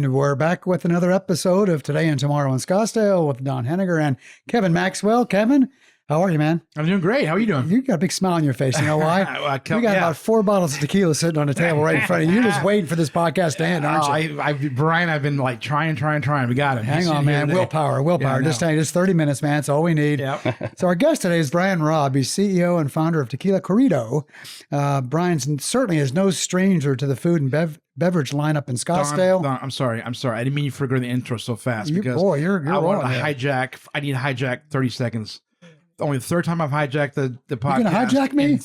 And we're back with another episode of Today and Tomorrow in Scottsdale with Don Henniger and Kevin Maxwell. Kevin, how are you, man? I'm doing great. How are you doing? You got a big smile on your face. You know why? We got about 4 bottles of tequila sitting on the table right in front of you. You're just waiting for this podcast to end, aren't you? Brian, I've been like trying. We got it. Hang on, man. Willpower. Yeah, Just 30 minutes, man. It's all we need. Yep. So our guest today is Brian Raab. He's CEO and founder of Tequila Corrido. Brian certainly is no stranger to the food and beverage lineup in Scottsdale. Don, I'm sorry. I didn't mean you forgot the intro so fast you're I wanted to on hijack. I need to hijack 30 seconds. Only the third time I've hijacked the podcast. You're going to hijack me?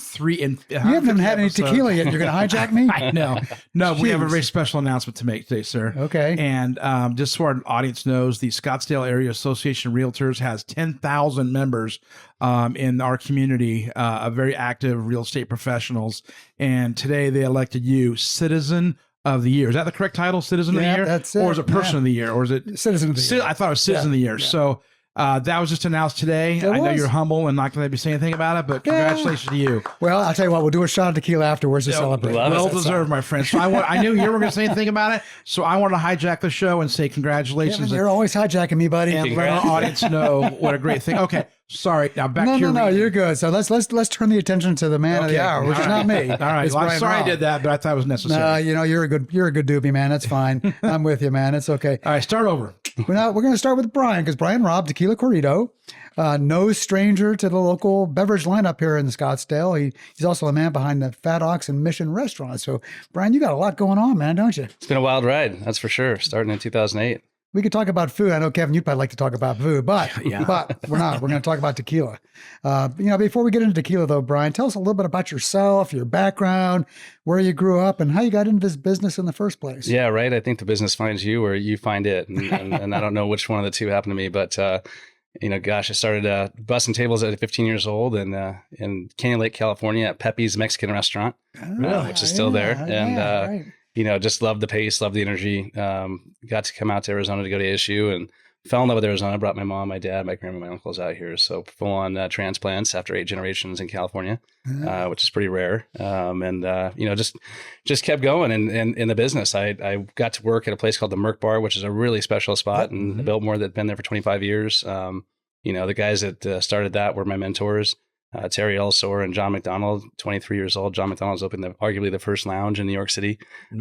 You haven't had any tequila yet. You're going to hijack me? I know. No, we have a very special announcement to make today, sir. Okay. And just so our audience knows, the Scottsdale Area Association of Realtors has 10,000 members in our community, very active real estate professionals. And today they elected you Citizen of the Year. Is that the correct title, Citizen of the Year? That's it. Or is it Person of the Year? Or is it Citizen of the Year? I thought it was Citizen of the Year. Yeah. So that was just announced today. I know you're humble and not going to be saying anything about it, but congratulations to you. Well, I'll tell you what, we'll do a shot of tequila afterwards to celebrate. Well deserved, my friend. So I knew you weren't going to say anything about it, so I wanted to hijack the show and say congratulations. You're always hijacking me, buddy. And let our audience know what a great thing. Okay, sorry. Now back to your No, you're good. So let's turn the attention to the man of the hour, which is not me. All right. Well, I'm sorry I did that, but I thought it was necessary. No, you're a good doobie, man. That's fine. I'm with you, man. It's okay. All right, start over. We're going to start with Brian, because Brian Raab, Tequila Corrido, no stranger to the local beverage lineup here in Scottsdale. He's also the man behind the Fat Ox and Mission restaurant. So, Brian, you got a lot going on, man, don't you? It's been a wild ride, that's for sure, starting in 2008. We could talk about food. I know, Kevin, you'd probably like to talk about food, but we're not. We're going to talk about tequila. Before we get into tequila, though, Brian, tell us a little bit about yourself, your background, where you grew up, and how you got into this business in the first place. Yeah, right. I think the business finds you or you find it. And I don't know which one of the two happened to me, but, I started busting tables at 15 years old in Canyon Lake, California at Pepe's Mexican restaurant, which is still there. And, just loved the pace, loved the energy. Got to come out to Arizona to go to ASU and fell in love with Arizona. Brought my mom, my dad, my grandma, my uncles out here. So full on transplants after 8 generations in California, which is pretty rare. Just kept going. And in the business, I got to work at a place called the Merc Bar, which is a really special spot. And the Biltmore that had been there for 25 years. The guys that started that were my mentors. Terry Elsor and John McDonald, 23 years old. John McDonald's opened arguably the first lounge in New York City. It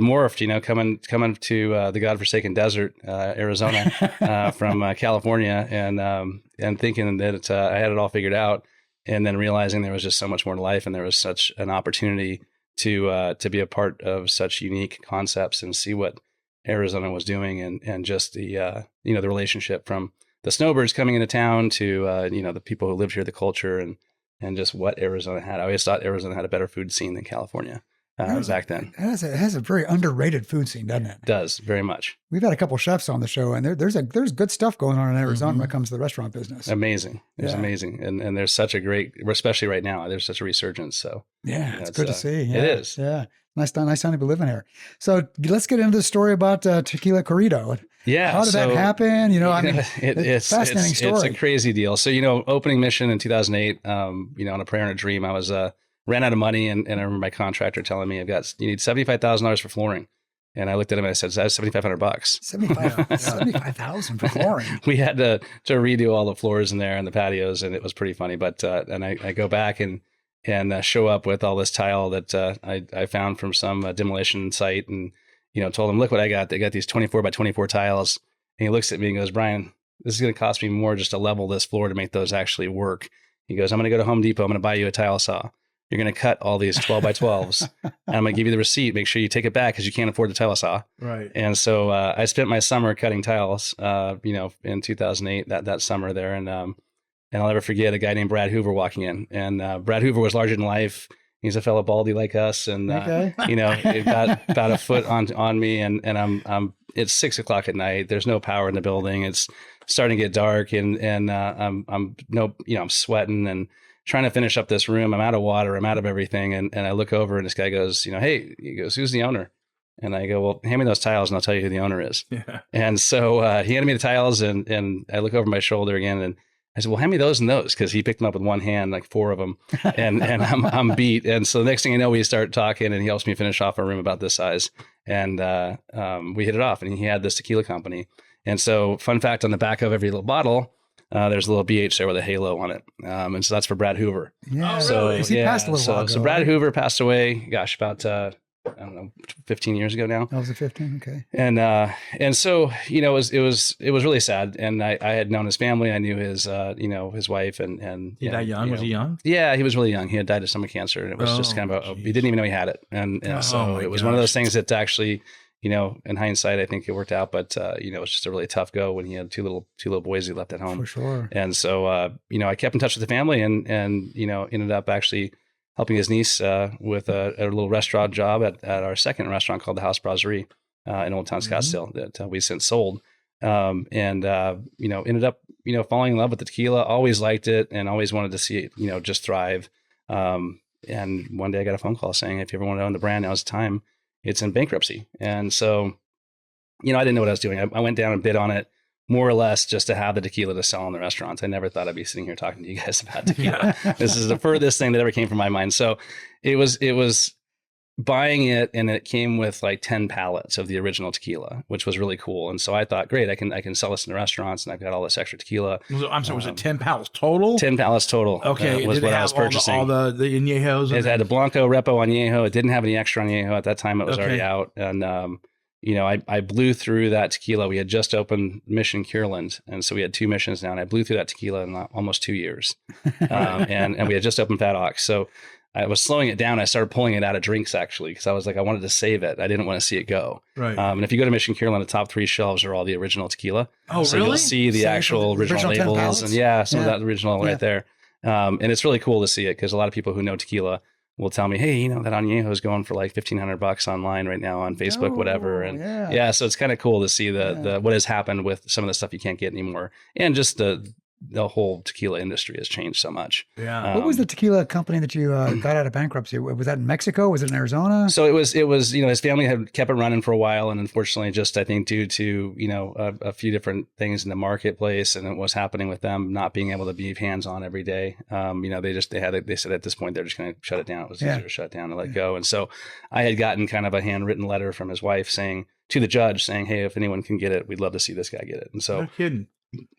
morphed, coming to the godforsaken desert, Arizona, from California, and thinking that I had it all figured out, and then realizing there was just so much more to life, and there was such an opportunity to be a part of such unique concepts and see what Arizona was doing, and just the relationship from the snowbirds coming into town to, the people who lived here, the culture, and just what Arizona had. I always thought Arizona had a better food scene than California back then. It has a very underrated food scene, doesn't it? It does, very much. We've had a couple of chefs on the show, and there's good stuff going on in Arizona when it comes to the restaurant business. Amazing. It's amazing. And there's such a great, especially right now, there's such a resurgence. So it's good to see. Yeah. It is. Yeah. Nice time to be living here. So let's get into the story about Tequila Corrido. Yeah. How did that happen? It's fascinating story. It's a crazy deal. So, opening mission in 2008, on a prayer and a dream, I was, ran out of money. And I remember my contractor telling me, you need $75,000 for flooring. And I looked at him and I said, that's $7,500. $75,000 for flooring. We had to redo all the floors in there and the patios, and it was pretty funny. But, and I go back and show up with all this tile that I found from some demolition site, and told him, look what I got. They got these 24 by 24 tiles. And he looks at me and goes, Brian, this is going to cost me more just to level this floor to make those actually work. He goes, I'm going to go to Home Depot. I'm going to buy you a tile saw. You're going to cut all these 12 by 12s. And I'm going to give you the receipt. Make sure you take it back because you can't afford the tile saw. Right. And so I spent my summer cutting tiles, in 2008, that summer there. And I'll never forget a guy named Brad Hoover walking in. And Brad Hoover was larger than life. He's a fellow baldy like us. And, it got about a foot on me. And I'm it's 6 o'clock at night. There's no power in the building. It's starting to get dark. And I'm sweating and trying to finish up this room. I'm out of water. I'm out of everything. And I look over and this guy goes, hey, he goes, who's the owner? And I go, well, hand me those tiles and I'll tell you who the owner is. Yeah. And so he handed me the tiles and I look over my shoulder again I said, well, hand me those and those, because he picked them up with one hand, like 4 of them, and I'm beat. And so the next thing I know, we start talking, and he helps me finish off a room about this size, and we hit it off. And he had this tequila company. And so, fun fact, on the back of every little bottle, there's a little BH there with a halo on it, and so that's for Brad Hoover. Yeah, so he passed a little while ago, so Brad right? Hoover passed away. Gosh, about I don't know, 15 years ago now. That was a 15. Okay. And so, you know, it was really sad. And I had known his family. I knew his, his wife and he died young. Was he young? Yeah, he was really young. He had died of stomach cancer, and it was just kind of he didn't even know he had it. And so it was one of those things that actually, you know, in hindsight, I think it worked out, but you know, it was just a really tough go when he had two little boys he left at home. For sure. And so, you know, I kept in touch with the family and, you know, ended up actually helping his niece with a little restaurant job at our second restaurant called the House Brasserie in Old Town Scottsdale that we since sold. You know, ended up, you know, falling in love with the tequila, always liked it and always wanted to see it, you know, just thrive. And one day I got a phone call saying, if you ever want to own the brand, now's the time. It's in bankruptcy. And so, you know, I didn't know what I was doing. I went down and bid on it, more or less just to have the tequila to sell in the restaurants. I never thought I'd be sitting here talking to you guys about tequila. This is the furthest thing that ever came from my mind. So it was buying it, and it came with like 10 pallets of the original tequila, which was really cool. And so I thought, great, I can sell this in the restaurants, and I've got all this extra tequila. I'm sorry, was it 10 pallets total? 10 pallets total. Okay. Was what I was purchasing. All the añejos? It had a Blanco Repo Añejo. It didn't have any extra Añejo at that time. It was already out. And, you know, I blew through that tequila. We had just opened Mission Cureland, and so we had 2 missions now. And I blew through that tequila in almost 2 years, and we had just opened Fat Ox. So I was slowing it down. I started pulling it out of drinks actually, because I was like, I wanted to save it. I didn't want to see it go. Right. And if you go to Mission Cureland, the top 3 shelves are all the original tequila. Oh, so really? You'll see the actual original labels, and some of that original right there. And it's really cool to see it, because a lot of people who know tequila will tell me, hey, you know, that Añejo is going for like $1,500 online right now on Facebook, whatever. And so it's kind of cool to see the what has happened with some of the stuff you can't get anymore. And just the whole tequila industry has changed so much. Yeah. What was the tequila company that you got out of bankruptcy? Was that in Mexico? Was it in Arizona? So it was, you know, his family had kept it running for a while. And unfortunately, just, I think due to, you know, a few different things in the marketplace and what was happening with them not being able to be hands on every day, you know, they said at this point, they're just going to shut it down. It was easier to shut it down and let go. And so I had gotten kind of a handwritten letter from his wife to the judge saying, hey, if anyone can get it, we'd love to see this guy get it. And so, no kidding.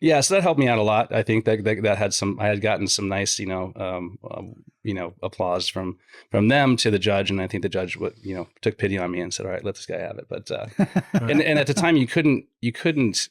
Yeah, so that helped me out a lot. I think that had I had gotten some nice, you know, applause from them to the judge, and I think the judge took pity on me and said, all right, let this guy have it. But and at the time you couldn't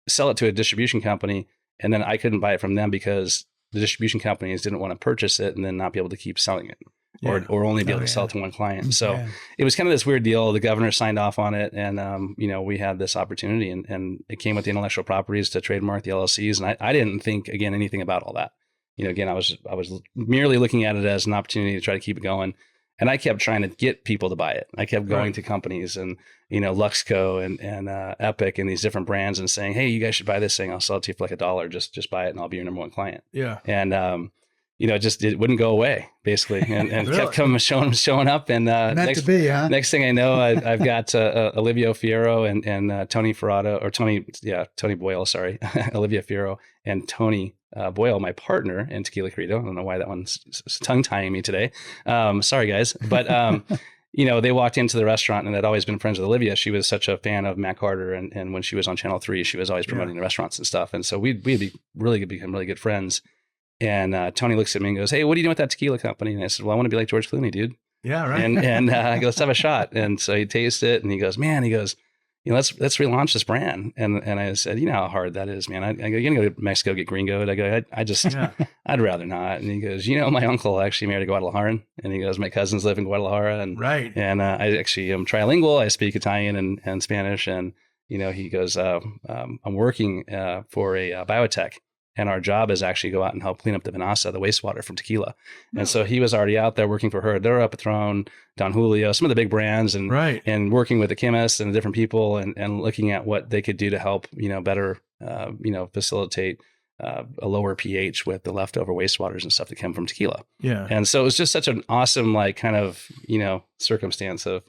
sell it to a distribution company, and then I couldn't buy it from them because the distribution companies didn't want to purchase it and then not be able to keep selling it. Or only be able to sell it to one client. So it was kind of this weird deal. The governor signed off on it, and you know, we had this opportunity, and it came with the intellectual properties to trademark the LLCs. And I didn't think again anything about all that. You know, again, I was merely looking at it as an opportunity to try to keep it going. And I kept trying to get people to buy it. I kept going to companies and, you know, Luxco and Epic and these different brands and saying, hey, you guys should buy this thing. I'll sell it to you for like $1. Just buy it and I'll be your number one client. Yeah. And you know, it wouldn't go away basically, and really? Kept coming, showing up. And next thing I know, I've got Olivia Fierro and Tony Ferrato, or Tony Boyle, sorry, Olivia Fierro and Tony Boyle, my partner in Tequila Corrido. I don't know why that one's tongue tying me today. Sorry guys, but you know, they walked into the restaurant and had always been friends with Olivia. She was such a fan of Matt Carter, and when she was on Channel 3, she was always promoting the restaurants and stuff. And so we'd become really good friends. And Tony looks at me and goes, hey, what are you doing with that tequila company? And I said, well, I want to be like George Clooney, dude. Yeah, right. And I go, let's have a shot. And so he tastes it, and he goes, you know, let's relaunch this brand. And I said, you know how hard that is, man. I go, you're gonna go to Mexico, get gringoed. I go, I'd rather not. And he goes, you know, my uncle actually married a Guadalajaran, and he goes, my cousins live in Guadalajara, and I actually am trilingual. I speak Italian and Spanish, and you know, he goes, I'm working for a biotech. And our job is actually go out and help clean up the vinaza, the wastewater from tequila. And so he was already out there working for Herradura, Patron, Don Julio, some of the big brands, and working with the chemists and the different people, and looking at what they could do to help, you know, better, you know, facilitate a lower pH with the leftover wastewaters and stuff that come from tequila. Yeah. And so it was just such an awesome, like, kind of, you know, circumstance of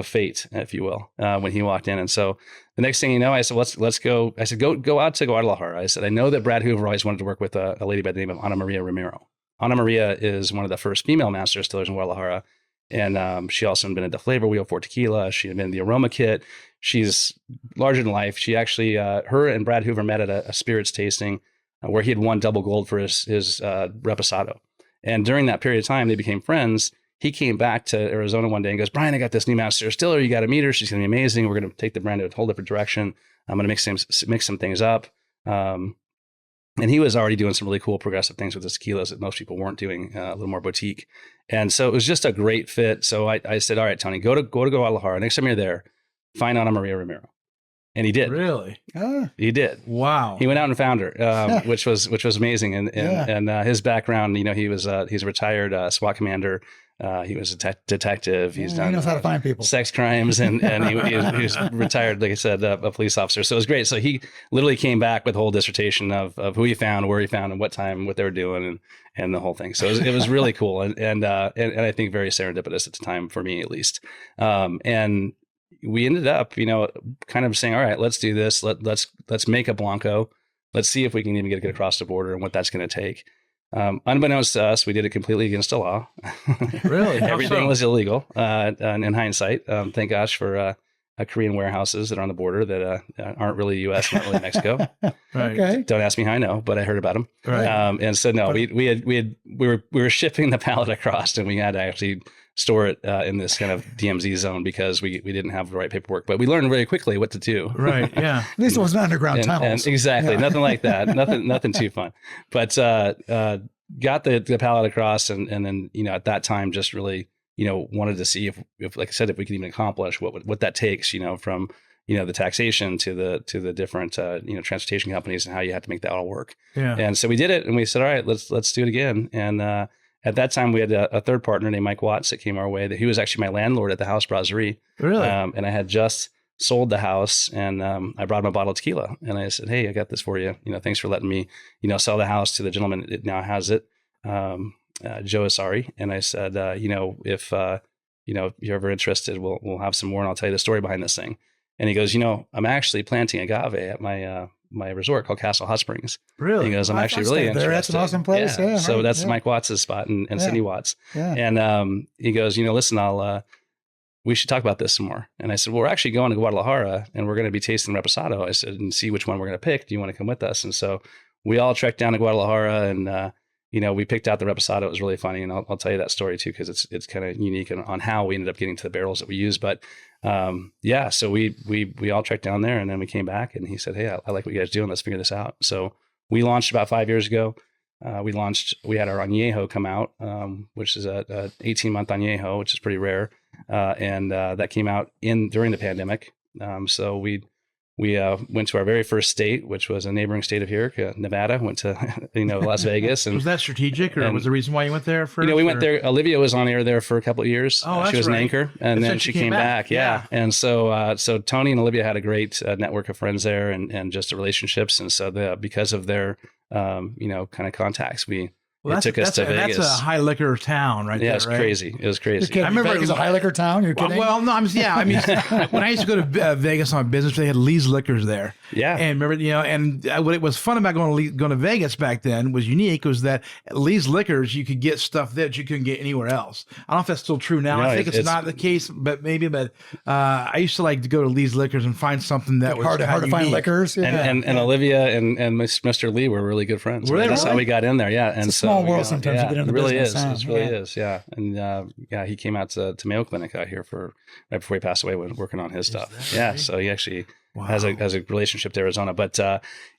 fate, if you will, when he walked in. And so the next thing you know, I said, let's go. I said, go out to Guadalajara. I said, I know that Brad Hoover always wanted to work with a lady by the name of Ana Maria Romero. Ana Maria is one of the first female master distillers in Guadalajara. And she also had been at the Flavor Wheel for tequila. She had been in the Aroma Kit. She's larger than life. She actually, her and Brad Hoover met at a spirits tasting where he had won double gold for his Reposado. And during that period of time, they became friends. He came back to Arizona one day and goes, Brian, I got this new master distiller. You got to meet her. She's going to be amazing. We're going to take the brand in a whole different direction. I'm going to mix some things up. And he was already doing some really cool progressive things with his tequilas that most people weren't doing, a little more boutique. And so it was just a great fit. So I said, all right, Tony, go to Guadalajara. Next time you're there, find Ana Maria Romero. And he did. Really? He did. Wow. He went out and found her, which was amazing. And his background, he's a retired SWAT commander. He was a detective. He's done, he knows how to find people, sex crimes, and he was retired, like I said, a police officer. So it was great. So he literally came back with a whole dissertation of who he found, where he found, and what time, what they were doing, and the whole thing. So it was really cool, and I think very serendipitous at the time for me, at least. And we ended up, kind of saying, all right, let's do this. Let's make a Blanco. Let's see if we can even get it across the border and what that's going to take. Unbeknownst to us, we did it completely against the law. Really? Everything was illegal in hindsight. Thank gosh for Korean warehouses that are on the border that aren't really U.S., not really Mexico. Right. Okay. Don't ask me how I know, but I heard about them. Right. And so no, we were shipping the pallet across, and we had to actually store it in this kind of DMZ zone because we didn't have the right paperwork. But we learned very quickly what to do. Right. Yeah. At least it wasn't underground tunnels. And exactly. Yeah. Nothing like that. Nothing too fun. But got the pallet across, and then at that time just really wanted to see if like I said, if we could even accomplish what that takes, from the taxation to the different transportation companies and how you have to make that all work. Yeah. And so we did it, and we said, all right, let's do it again. And at that time, we had a third partner named Mike Watts that came our way. That he was actually my landlord at the House Brasserie. Really? And I had just sold the house, and I brought him a bottle of tequila, and I said, hey, I got this for you. Thanks for letting me, sell the house to the gentleman that now has it, Joe Asari. And I said, if you're ever interested, we'll have some more, and I'll tell you the story behind this thing. And he goes, I'm actually planting agave at my resort called Castle Hot Springs. Really? And he goes, I'm actually really interested. That's an awesome place. Yeah. So right. that's Mike Watts' spot and Cindy Watts. Yeah. And he goes, listen, we should talk about this some more. And I said, well, we're actually going to Guadalajara, and we're going to be tasting Reposado. I said, and see which one we're going to pick. Do you want to come with us? And so we all trekked down to Guadalajara, and we picked out the Reposado. It was really funny, and I'll tell you that story too, because it's kind of unique on how we ended up getting to the barrels that we use. But so we all trekked down there, and then we came back, and he said, hey, I like what you guys are doing. Let's figure this out. So we launched about 5 years ago. We had our añejo come out, which is a 18-month añejo, which is pretty rare. And that came out during the pandemic. So we went to our very first state, which was a neighboring state of here, Nevada. Went to Las Vegas. And was that strategic, or was the reason why you went there first? We went there. Olivia was on air there for a couple of years. Oh, that's she was right. an anchor, and then she came back. Yeah. And so Tony and Olivia had a great network of friends there, and just the relationships. And so because of their kind of contacts, it took us to Vegas. That's a high liquor town, right? Yeah, there, it's crazy. It was crazy. I remember Vegas is a high liquor town. You're kidding? Well, no, when I used to go to Vegas on business, they had Lee's Liquors there. Yeah, and remember, and what it was fun about going to Vegas back then was unique was that at Lee's Liquors you could get stuff that you couldn't get anywhere else. I don't know if that's still true now. No, I think it's not the case, but maybe. But I used to like to go to Lee's Liquors and find something that was hard to find liquors. Yeah. And Olivia and Mr. Lee were really good friends. That's how we got in there. Yeah, and it's a small world sometimes. Yeah, it really is. It really is. Yeah, and he came out to Mayo Clinic out here right before he passed away when working on his stuff. Yeah, so he actually has a relationship to Arizona. But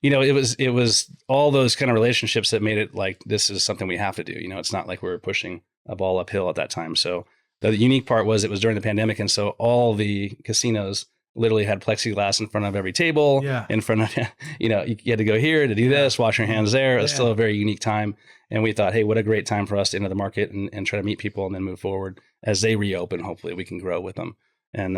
it was all those kind of relationships that made it like this is something we have to do. It's not like we were pushing a ball uphill at that time. So the unique part was it was during the pandemic, and so all the casinos literally had plexiglass in front of every table. Yeah. In front of you had to go here to do this, wash your hands there. It was still a very unique time. And we thought, hey, what a great time for us to enter the market and try to meet people and then move forward as they reopen. Hopefully we can grow with them. And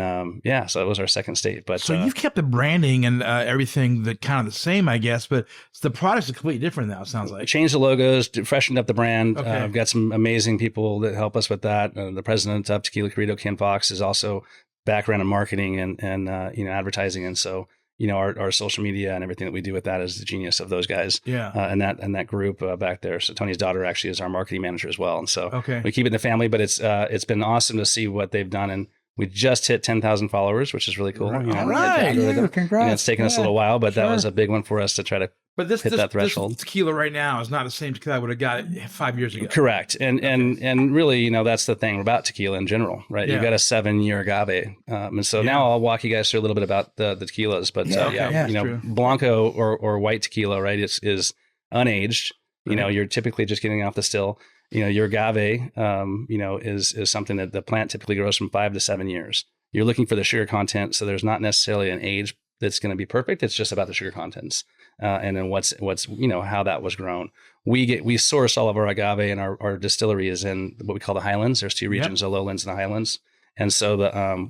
so that was our second state. But so you've kept the branding and everything that kind of the same, I guess, but the products are completely different now, it sounds like. Changed the logos, freshened up the brand. Okay. We've got some amazing people that help us with that. The president of Tequila Corrido, Ken Fox, is also background in marketing and advertising. And so, our social media and everything that we do with that is the genius of those guys. Yeah. And that group back there. So Tony's daughter actually is our marketing manager as well. And so we keep it in the family, but it's been awesome to see what they've done. And we just hit 10,000 followers, which is really cool. All right. Congrats. It's taken us a little while, but that was a big one for us to try to hit that threshold. This tequila right now is not the same tequila I would have got it 5 years ago. Correct. And really, that's the thing about tequila in general, right? Yeah. You've got a 7-year agave. And so now I'll walk you guys through a little bit about the tequilas, but true. Blanco or white tequila, right? Is unaged. You're typically just getting off the still. Your agave, is something that the plant typically grows from 5 to 7 years. You're looking for the sugar content. So there's not necessarily an age that's going to be perfect. It's just about the sugar contents. And then what's how that was grown. We source all of our agave, and our distillery is in what we call the highlands. There's 2 regions, the lowlands and the highlands. And so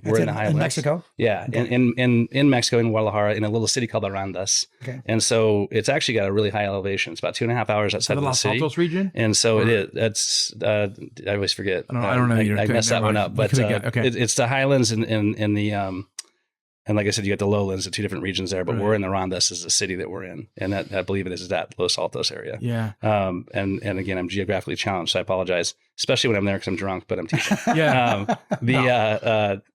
we're in the highlands. In Mexico? Yeah. Okay. In Mexico, in Guadalajara, in a little city called Arandas. Okay. And so it's actually got a really high elevation. It's about 2.5 hours outside of the city. The Los Altos region? And so it is. That's I always forget. I don't know. I messed that one up. But it's the highlands in the and like I said, you got the lowlands, the 2 different regions there, but we're in the Arandas is the city that we're in. And that I believe it is that Los Altos area. Yeah. And again, I'm geographically challenged, so I apologize, especially when I'm there because I'm drunk, but I'm teaching.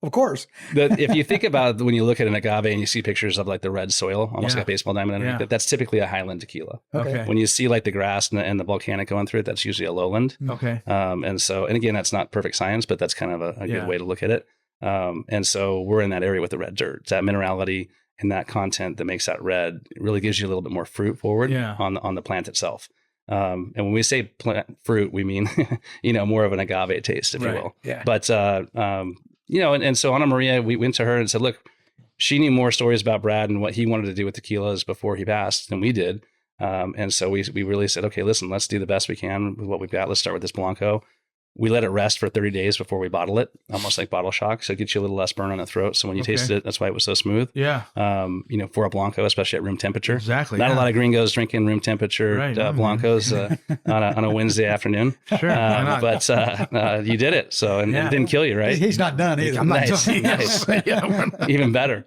Of course. If you think about when you look at an agave and you see pictures of like the red soil, almost like a baseball diamond underneath it, that's typically a highland tequila. Okay. When you see like the grass and the volcanic going through it, that's usually a lowland. Okay. And again, that's not perfect science, but that's kind of a good way to look at it. And so we're in that area with the red dirt. It's that minerality and that content that makes that red. It really gives you a little bit more fruit forward on the plant itself. And when we say plant fruit, we mean, more of an agave taste, if you will. Yeah. But, and so Ana Maria, we went to her and said, look, she knew more stories about Brad and what he wanted to do with tequilas before he passed than we did. And so we really said, okay, listen, let's do the best we can with what we've got. Let's start with this Blanco. We let it rest for 30 days before we bottle it, almost like bottle shock. So it gets you a little less burn on the throat. So when you tasted it, that's why it was so smooth. Yeah. For a Blanco, especially at room temperature. Exactly. Not a lot of gringos drinking room temperature Blancos on a Wednesday afternoon. Sure. But you did it. So, and it didn't kill you, right? He's not done either. I'm not done. Nice. Even better.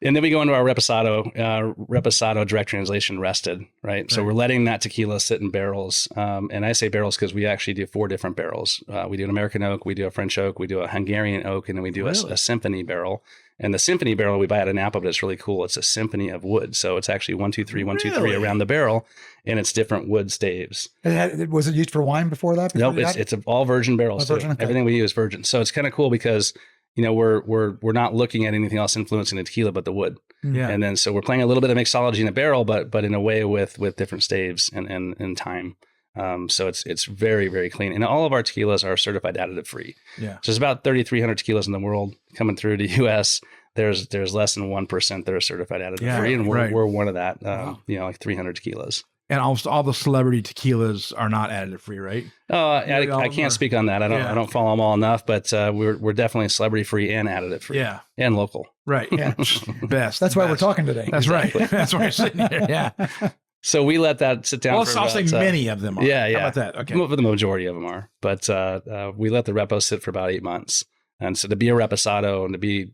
And then we go into our Reposado direct translation rested, right? So we're letting that tequila sit in barrels. And I say barrels because we actually do 4 different barrels. We do an American oak, we do a French oak, we do a Hungarian oak, and then we do a symphony barrel. And the symphony barrel we buy at Napa, but it's really cool. It's a symphony of wood. So it's actually 1, 2, 3, 1, 2, 3 around the barrel, and it's different wood staves. Was it used for wine before that? Nope, it's all virgin barrels. Everything we use is virgin. So it's kind of cool because we're not looking at anything else influencing the tequila but the wood. Yeah. And then so we're playing a little bit of mixology in a barrel, but in a way with different staves and time. So it's very, very clean. And all of our tequilas are certified additive free. Yeah. So there's about 3,300 tequillas in the world coming through the US. There's less than 1% that are certified additive free. And we're one of that, like 300 tequilas. And almost all the celebrity tequilas are not additive free, right? I can't speak on that. I don't follow them all enough, but we're definitely celebrity free and additive free. Yeah. And local. Right. Yeah. Best. That's why we're talking today. That's exactly. Right. That's why we're sitting here. Yeah. So we let that sit down. Well, I'll say many of them are. Yeah. How about that? Okay. The majority of them are. But we let the repo sit for about 8 months. And so to be a reposado and to be,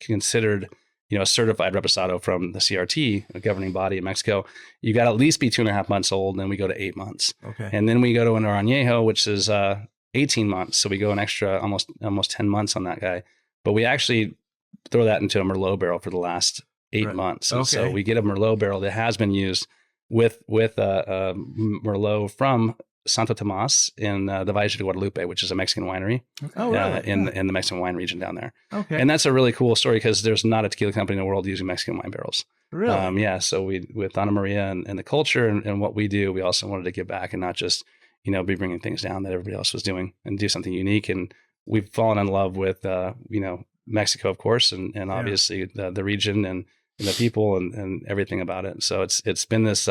considered, a certified reposado from the CRT, a governing body in Mexico, you got to at least be 2.5 months old. And then we go to 8 months. Okay. And then we go to an Añejo, which is 18 months. So we go an extra almost 10 months on that guy. But we actually throw that into a Merlot barrel for the last 8 months. And so we get a Merlot barrel that has been used with Merlot from Santo Tomas in the Valle de Guadalupe, which is a Mexican winery in the Mexican wine region down there. Okay. And that's a really cool story because there's not a tequila company in the world using Mexican wine barrels. Really? So we, with Ana Maria and the culture and what we do, we also wanted to give back and not just, be bringing things down that everybody else was doing and do something unique. And we've fallen in love with, Mexico, of course, and obviously the region and the people and everything about it. So it's been this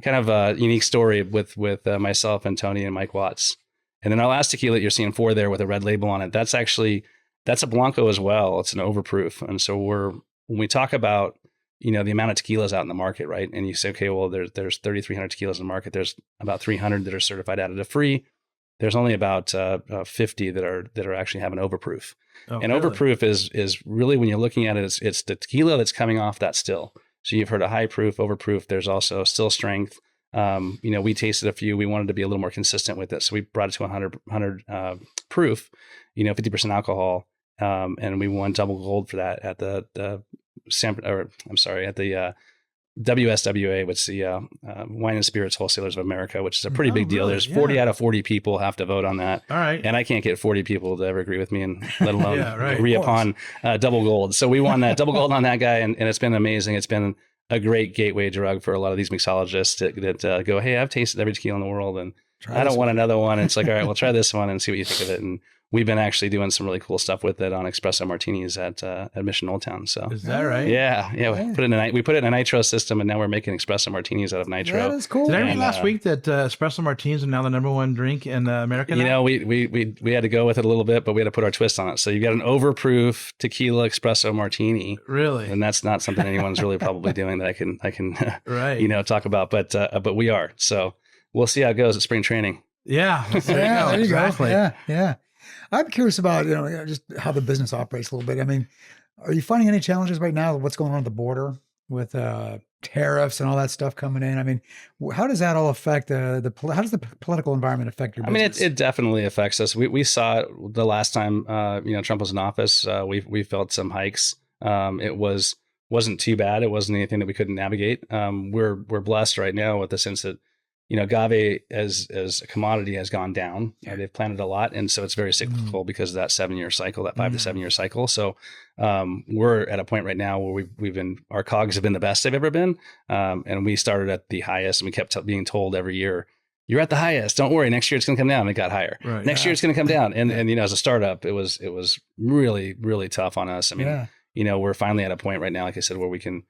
kind of a unique story with myself and Tony and Mike Watts. And then our last tequila that you're seeing 4 there with a red label on it, that's a Blanco as well. It's an overproof. And so when we talk about, the amount of tequilas out in the market, right? And you say, okay, well, there's 3,300 tequilas in the market. There's about 300 that are certified additive free. there's only about 50 that are actually having overproof. Oh, and really? overproof is really, when you're looking at it, it's the tequila that's coming off that still. So you've heard of high proof, overproof. There's also still strength. We tasted a few. We wanted to be a little more consistent with it, so we brought it to 100 proof. 50% alcohol, and we won double gold for that at the WSWA, which is the Wine and Spirits Wholesalers of America, which is a pretty big deal. Really? There's 40 out of 40 people have to vote on that. All right. And I can't get 40 people to ever agree with me, and let alone agree Of upon double gold. So we won that double gold on that guy, and it's been amazing. It's been a great gateway drug for a lot of these mixologists that go, hey, I've tasted every tequila in the world, and I don't want another one. And it's like, all right, we'll try this one and see what you think of it. And we've been actually doing some really cool stuff with it on espresso martinis at Mission Old Town. So is that right? Yeah. We put it in a nitro system, and now we're making espresso martinis out of nitro. That is cool. Did I read last week that espresso martinis are now the #1 drink in America? Now? We had to go with it a little bit, but we had to put our twist on it. So you got an overproof tequila espresso martini. Really? And that's not something anyone's really probably doing that I can right. talk about. But we are. So we'll see how it goes at spring training. Yeah. There you exactly. go. Yeah. I'm curious about, just how the business operates a little bit. I mean, are you finding any challenges right now with what's going on at the border with tariffs and all that stuff coming in? I mean, how does that all affect how does the political environment affect your business? I mean, it definitely affects us. We saw it the last time, Trump was in office. We felt some hikes. It wasn't too bad. It wasn't anything that we couldn't navigate. We're blessed right now with the sense that, agave as a commodity has gone down. They've planted a lot, and so it's very cyclical because of that 7-year cycle, that 5 to 7 year cycle. So we're at a point right now where our COGS have been the best they've ever been, and we started at the highest, and we kept being told every year, "You're at the highest. Don't worry. Next year it's going to come down." And it got higher. Right. Next year it's going to come down, and as a startup, it was really, really tough on us. I mean, we're finally at a point right now, like I said, where we have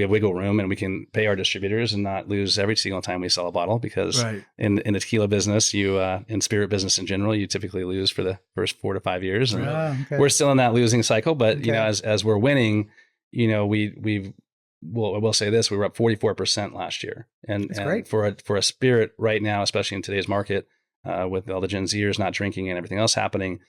wiggle room, and we can pay our distributors and not lose every single time we sell a bottle, because in the tequila business, in spirit business in general, you typically lose for the first 4 to 5 years. And we're still in that losing cycle, but as we're winning, I will say this, we were up 44% last year. And great. For a spirit right now, especially in today's market, with all the Gen Zers not drinking and everything else happening,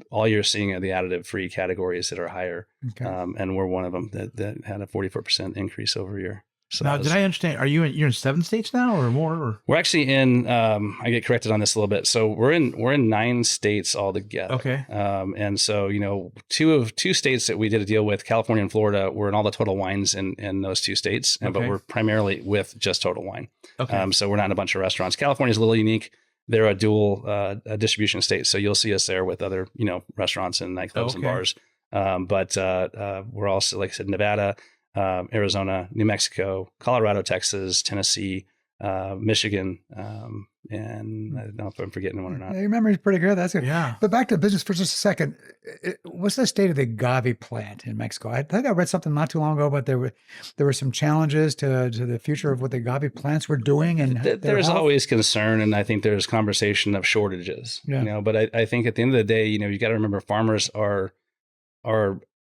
all you're seeing are the additive free categories that are higher. And we're one of them that had a 44% increase over a year. So now, did I understand? You're in 7 states now or more? Or? We're actually in, I get corrected on this a little bit. So we're in 9 states altogether. Okay. And so, two states that we did a deal with, California and Florida, we're in all the Total Wines in those 2 states, but we're primarily with just Total Wine. Okay. So we're not in a bunch of restaurants. California's a little unique. They're a dual distribution state, so you'll see us there with other, restaurants and nightclubs and bars. But we're also, like I said, Nevada, Arizona, New Mexico, Colorado, Texas, Tennessee, Michigan, and I don't know if I'm forgetting one or not. Your memory's pretty good. That's good. Yeah. But back to business for just a second. What's the state of the agave plant in Mexico? I think I read something not too long ago, but there were some challenges to the future of what the agave plants were doing. And there's always concern, and I think there's conversation of shortages. But I think at the end of the day, you got to remember, farmers are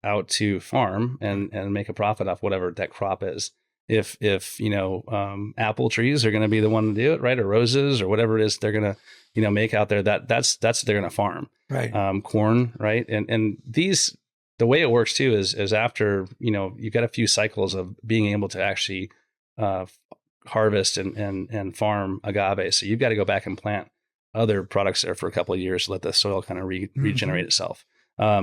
out to farm and make a profit off whatever that crop is. If apple trees are going to be the one to do it, right, or roses or whatever it is they're going to make out there, that's what they're going to farm, right? Corn, right, and these, the way it works too is after you've got a few cycles of being able to actually harvest and farm agave, so you've got to go back and plant other products there for a couple of years to let the soil kind of regenerate itself.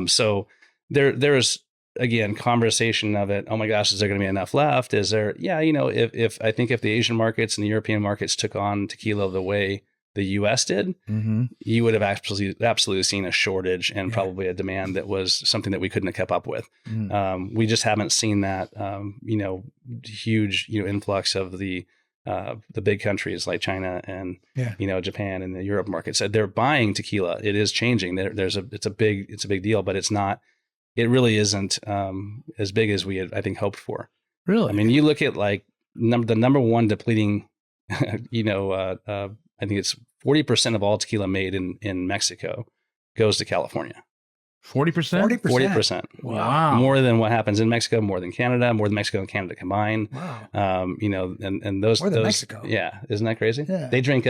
So there's again, conversation of it. Oh my gosh, is there going to be enough left? Is there? Yeah, if I think if the Asian markets and the European markets took on tequila the way the U.S. did, you would have absolutely seen a shortage and probably a demand that was something that we couldn't have kept up with. We just haven't seen that, huge, influx of the big countries like China and Japan and the Europe markets. They're buying tequila. It is changing. It's a big deal, but it's not. It really isn't as big as we had, I think, hoped for. Really? I mean, you look at like the number one depleting, I think it's 40% of all tequila made in Mexico goes to California. 40%? 40%. Wow. More than what happens in Mexico, more than Canada, more than Mexico and Canada combined. Wow. And those, More than Mexico. Yeah. Isn't that crazy? Yeah. They drink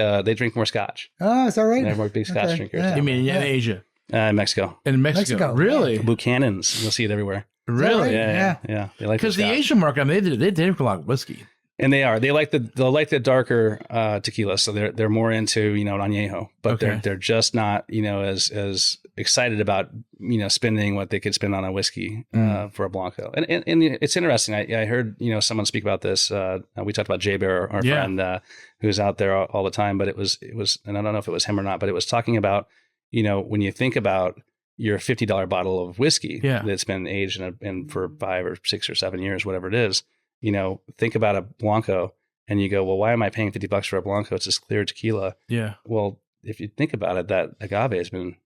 more scotch. Oh, is that right? They're more big scotch drinkers. Yeah. You mean in Asia? Mexico. In Mexico. Really? Buchanan's. You'll see it everywhere. Really? Right? Yeah. They like because the Asian market, I mean, they drink a lot of whiskey. And they like the darker tequila, so they're more into an añejo, but they're just not as excited about spending what they could spend on a whiskey for a blanco. And it's interesting. I heard someone speak about this. We talked about Jay Bear, our friend, who's out there all the time. But it was, and I don't know if it was him or not, but it was talking about when you think about your $50 bottle of whiskey that's been aged in for 5 or 6 or 7 years, whatever it is. Think about a Blanco and you go, well, why am I paying $50 for a Blanco? It's this clear tequila. Yeah. Well, if you think about it, that agave has been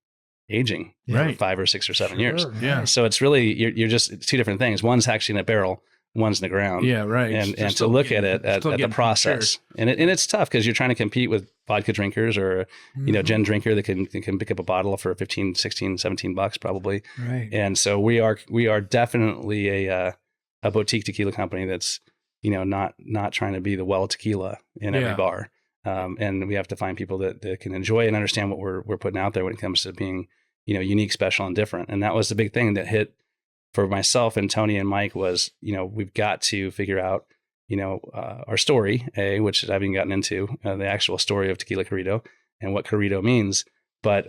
aging for 5 or 6 or 7 years. Yeah. So it's really, you're just, it's two different things. One's actually in a barrel, one's in the ground. Yeah. Right. And to look at it at the process. And it's tough because you're trying to compete with vodka drinkers or, gin drinker that can pick up a bottle for 15, 16, $17 probably. Right. And so we are definitely a boutique tequila company that's, not trying to be the well tequila in every bar. And we have to find people that can enjoy and understand what we're putting out there when it comes to being, unique, special, and different. And that was the big thing that hit for myself and Tony and Mike was, we've got to figure out, our story, which I haven't gotten into, the actual story of Tequila Corrido and what Corrido means. But,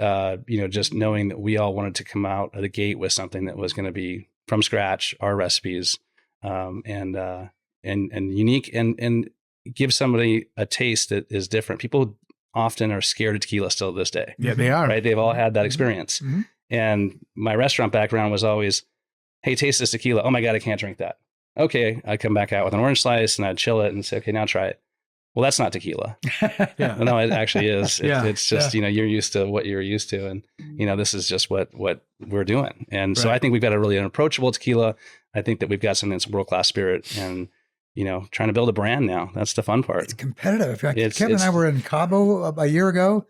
just knowing that we all wanted to come out of the gate with something that was going to be from scratch, our recipes, and unique and give somebody a taste that is different. People often are scared of tequila still to this day. Yeah, they are. Right? They've all had that experience. Mm-hmm. And my restaurant background was always, hey, taste this tequila. Oh my God, I can't drink that. Okay. I'd come back out with an orange slice and I'd chill it and say, okay, now try it. Well, that's not tequila. No, it actually is. It's just, you're used to what you're used to. And, this is just what we're doing. And so I think we've got a really an approachable tequila. I think that we've got something that's world-class spirit and, trying to build a brand now. That's the fun part. It's competitive. Kevin and I were in Cabo a year ago,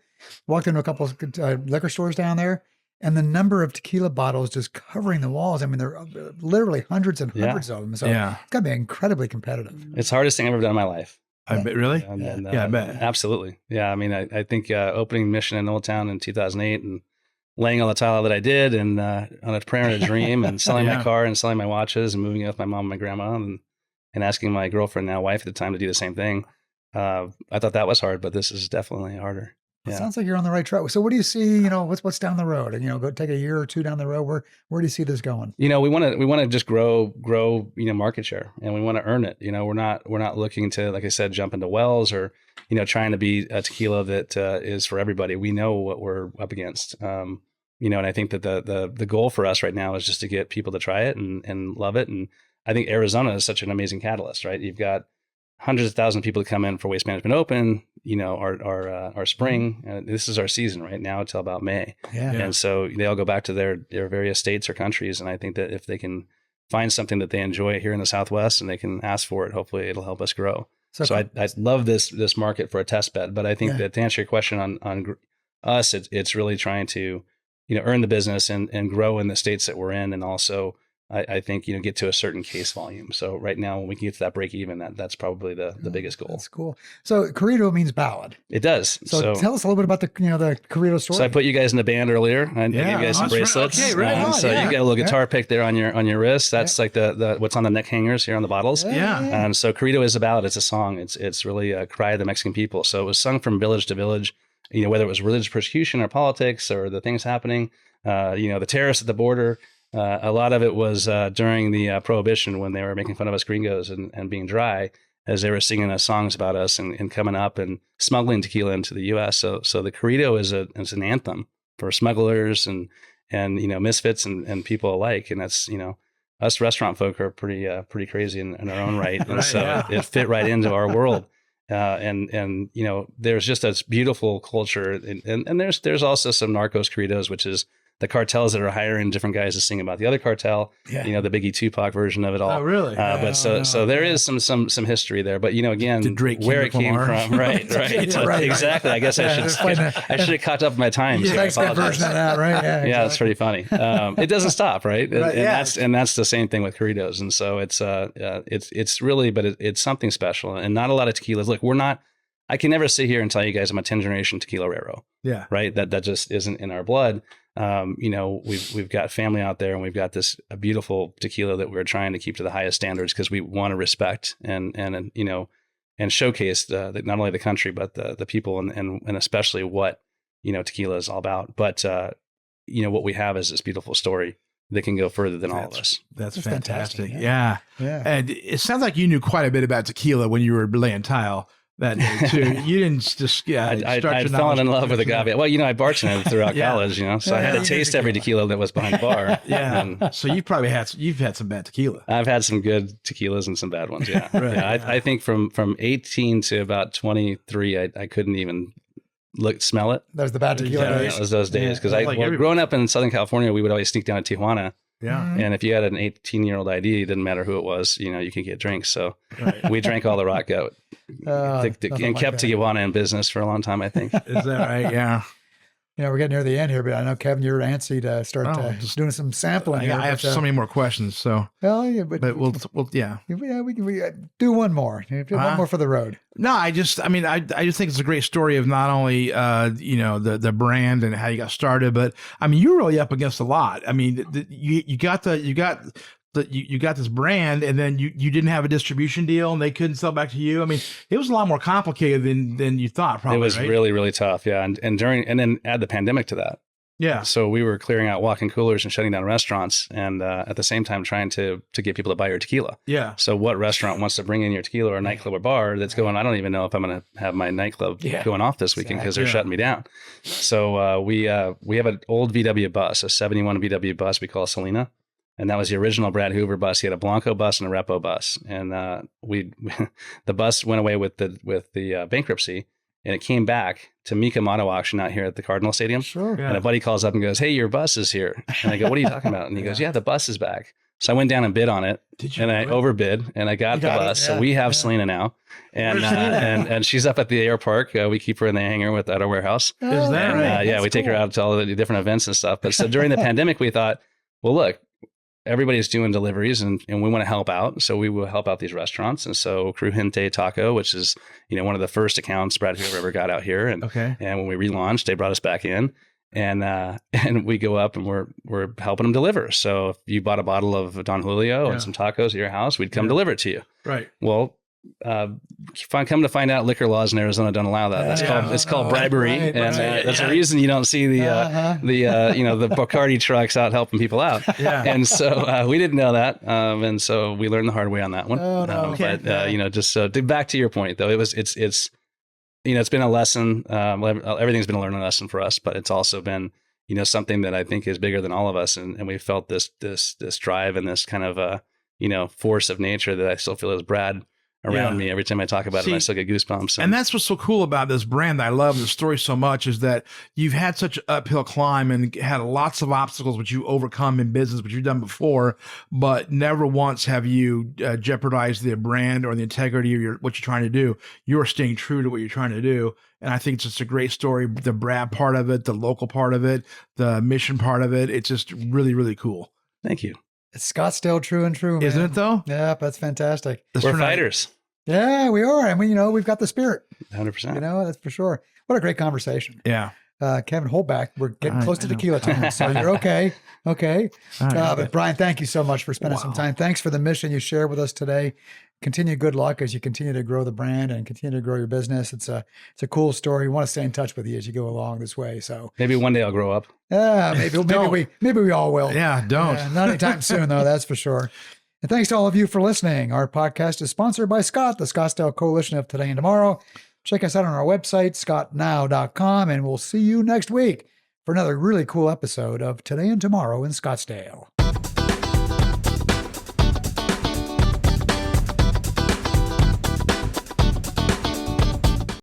walked into a couple of liquor stores down there, and the number of tequila bottles just covering the walls. I mean, there are literally hundreds and hundreds of them. So it's got to be incredibly competitive. It's the hardest thing I've ever done in my life. I bet, really? I bet. Absolutely. Yeah. I mean, I think opening Mission in Old Town in 2008 and laying on the tile that I did and on a prayer and a dream and selling my car and selling my watches and moving in with my mom and my grandma and asking my girlfriend, now wife at the time, to do the same thing. I thought that was hard, but this is definitely harder. It sounds like you're on the right track. So what do you see, what's down the road? Go take a year or two down the road. Where do you see this going? We want to just grow, market share, and we want to earn it. We're not looking to, like I said, jump into wells or, trying to be a tequila that is for everybody. We know what we're up against. And I think that the goal for us right now is just to get people to try it and love it. And I think Arizona is such an amazing catalyst, right? You've got hundreds of thousands of people that come in for Waste Management Open, our spring. This is our season right now until about May. Yeah. And so they all go back to their various states or countries. And I think that if they can find something that they enjoy here in the Southwest and they can ask for it, hopefully it'll help us grow. So I love this market for a test bed, but I think that to answer your question on us, it's really trying to, earn the business and grow in the states that we're in. And also, I think, get to a certain case volume. So right now, when we can get to that break even, that's probably the biggest goal. That's cool. So Corrido means ballad. It does. So tell us a little bit about the Corrido story. So I put you guys in the band earlier. I gave you guys some bracelets. Okay, right. So you got a little guitar pick there on your wrist. That's like the what's on the neck hangers here on the bottles. And so Corrido is a ballad. It's a song. It's really a cry of the Mexican people. So it was sung from village to village, whether it was religious persecution or politics or the things happening, the terrorists at the border. A lot of it was during the Prohibition when they were making fun of us gringos and being dry as they were singing us songs about us and coming up and smuggling tequila into the U.S. So the Corrido is an anthem for smugglers and misfits and people alike. And that's, us restaurant folk are pretty crazy in our own right. And it fit right into our world. And there's just this beautiful culture. And there's also some narcos Corridos, which is the cartels that are hiring different guys to sing about the other cartel. Yeah. You know, the Biggie Tupac version of it all. Oh, really? But so there is some history there. But you know, again, where it came from, right? Right. Exactly. I guess I should have caught up with my time. Yeah, So thanks that version of that, right? Yeah, exactly. yeah, it's pretty funny. It doesn't stop, right? Right, And that's the same thing with Corridos. And so it's really, but it's something special, and not a lot of tequilas. Look, I can never sit here and tell you guys I'm a 10th generation tequila rero. Yeah. Right. That just isn't in our blood. You know, we've got family out there, and we've got a beautiful tequila that we're trying to keep to the highest standards because we want to respect and you know, and showcase not only the country, but the people and especially what, you know, tequila is all about. But, you know, what we have is this beautiful story that can go further than all of us. That's fantastic. fantastic. Yeah. And it sounds like you knew quite a bit about tequila when you were laying tile that day too. You didn't just, I'd fallen in love with agave. Well, you know, I bartended throughout college, you know, so I had to taste every tequila that was behind the bar. Yeah. And so you've had some bad tequila. I've had some good tequilas and some bad ones. Yeah. Right. Yeah. I think from 18 to about 23, I couldn't even smell it. That was the bad tequila days. It was those days. Because growing up in Southern California, we would always sneak down to Tijuana. Yeah. And if you had an 18-year-old ID, it didn't matter who it was, you know, you could get drinks. So we drank all the rock goat and kept Tijuana in business for a long time, I think. Is that right? Yeah. You know, we're getting near the end here, but I know, Kevin, you're antsy to start doing some sampling. I have so many more questions. So, well, yeah, but we'll yeah, we can do one more. One more for the road. No, I just think it's a great story of not only you know, the brand and how you got started, but I mean, you're really up against a lot. I mean, you got this brand, and then you didn't have a distribution deal, and they couldn't sell back to you. I mean, it was a lot more complicated than you thought. Probably it was really, really tough. Yeah, and then add the pandemic to that. Yeah. So we were clearing out walk-in coolers and shutting down restaurants, and at the same time trying to get people to buy your tequila. Yeah. So what restaurant wants to bring in your tequila or a nightclub or bar that's going, I don't even know if I'm going to have my nightclub going off this weekend because they're shutting me down. So we have an old VW bus, a 71 VW bus we call Selena. And that was the original Brad Hoover bus. He had a Blanco bus and a Repo bus. And the bus went away with the bankruptcy, and it came back to Mika Auto Auction out here at the Cardinal Stadium. Sure. Yeah. And a buddy calls up and goes, "Hey, your bus is here." And I go, "What are you talking about?" And he goes, "Yeah, the bus is back." So I went down and bid on it. Did you? And I overbid, and I got the bus. So we have Selena now, and she's up at the air park. We keep her in the hangar at our warehouse. Is that right? Yeah, we take her out to all the different events and stuff. But so during the pandemic, we thought, well, look, everybody's doing deliveries and we want to help out. So we will help out these restaurants. And so Crujente Taco, which is, you know, one of the first accounts Brad Hoover ever got out here. And when we relaunched, they brought us back in, and we go up and we're helping them deliver. So if you bought a bottle of Don Julio and some tacos at your house, we'd come deliver it to you. Right. Well, come to find out, liquor laws in Arizona don't allow that. It's called bribery, and that's the reason you don't see the Bacardi trucks out helping people out. Yeah. And so we didn't know that, and so we learned the hard way on that one. But back to your point though, it's been a lesson. Everything's been a learning lesson for us, but it's also been something that I think is bigger than all of us, and we felt this drive and this kind of force of nature that I still feel is Brad around me every time I talk about it. I still get goosebumps. And that's what's so cool about this brand. I love the story so much is that you've had such an uphill climb and had lots of obstacles which you overcome in business, which you've done before, but never once have you jeopardized the brand or the integrity of what you're trying to do. You're staying true to what you're trying to do. And I think it's just a great story. The Brad part of it, the local part of it, the mission part of it. It's just really, really cool. Thank you. It's Scottsdale true and true, man. Isn't it though? Yeah, that's fantastic. We're fighters. Yeah, we are. And we've got the spirit. 100%. That's for sure. What a great conversation. Yeah. Kevin, hold back. We're getting close to tequila time, so you're okay. Okay. But Brian, thank you so much for spending some time. Thanks for the mission you shared with us today. Continue good luck as you continue to grow the brand and continue to grow your business. It's a cool story. We want to stay in touch with you as you go along this way. So maybe one day I'll grow up. Maybe we all will. Yeah, don't. Not anytime soon though, that's for sure. And thanks to all of you for listening. Our podcast is sponsored by Scott, the Scottsdale Coalition of Today and Tomorrow. Check us out on our website, scottnow.com, and we'll see you next week for another really cool episode of Today and Tomorrow in Scottsdale.